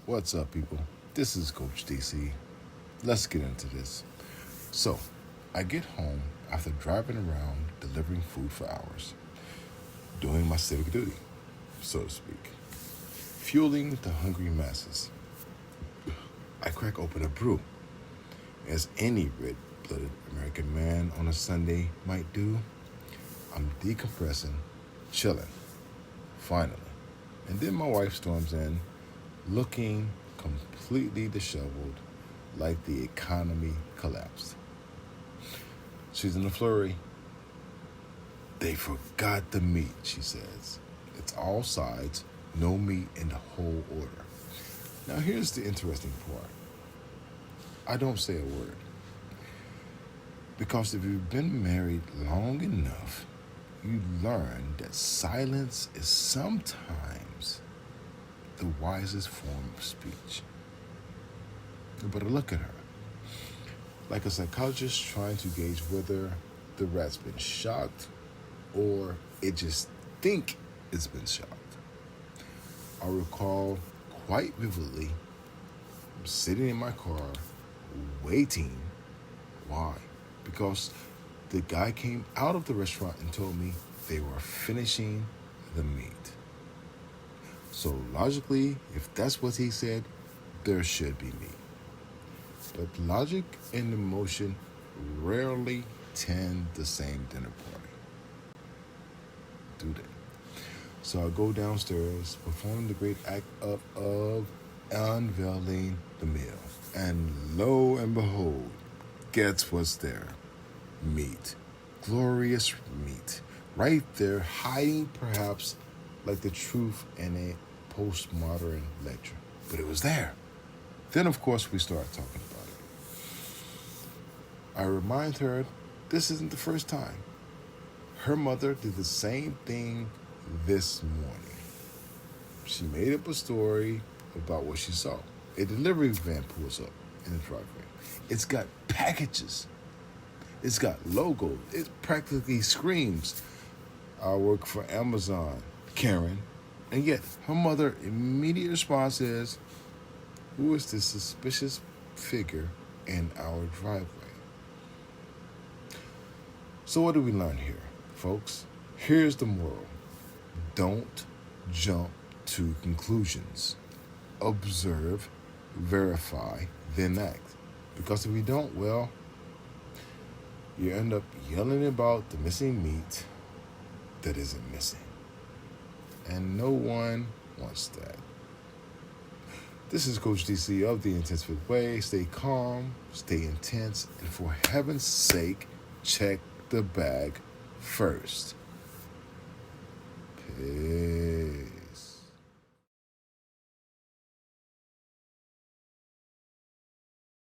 What's up, people? This is Coach DC. Let's get into this. So, I get home after driving around delivering food for hours, doing my civic duty, so to speak, fueling the hungry masses. I crack open a brew, as any red blooded American man on a Sunday might do. I'm decompressing, chilling, finally. And then my wife storms in, looking completely disheveled, like the economy collapsed. She's in a flurry. They forgot the meat, she says. It's all sides, no meat in the whole order. Now, here's the interesting part. I don't say a word. Because if you've been married long enough, you learn that silence is sometimes the wisest form of speech. But look at her. Like a psychologist trying to gauge whether the rat's been shocked or it just think it's been shocked. I recall quite vividly sitting in my car waiting. Why? Because the guy came out of the restaurant and told me they were finishing the meat. So logically, if that's what he said, there should be meat. But logic and emotion rarely tend the same dinner party, do they? So I go downstairs, perform the great act of unveiling the meal. And lo and behold, guess what's there? Meat. Glorious meat. Right there, hiding perhaps like the truth in a postmodern lecture. But it was there. Then, of course, we start talking about it. I remind her this isn't the first time. Her mother did the same thing this morning. She made up a story about what she saw. A delivery van pulls up in the driveway. It's got packages. It's got logos. It practically screams, "I work for Amazon, Karen." And yet, her mother immediate response is, "Who is this suspicious figure in our driveway?" So what do we learn here, folks? Here's the moral. Don't jump to conclusions. Observe, verify, then act. Because if you don't, well, you end up yelling about the missing meat that isn't missing. And no one wants that. This is Coach DC of The Intensive Way. Stay calm, stay intense, and for heaven's sake, check the bag first. Peace.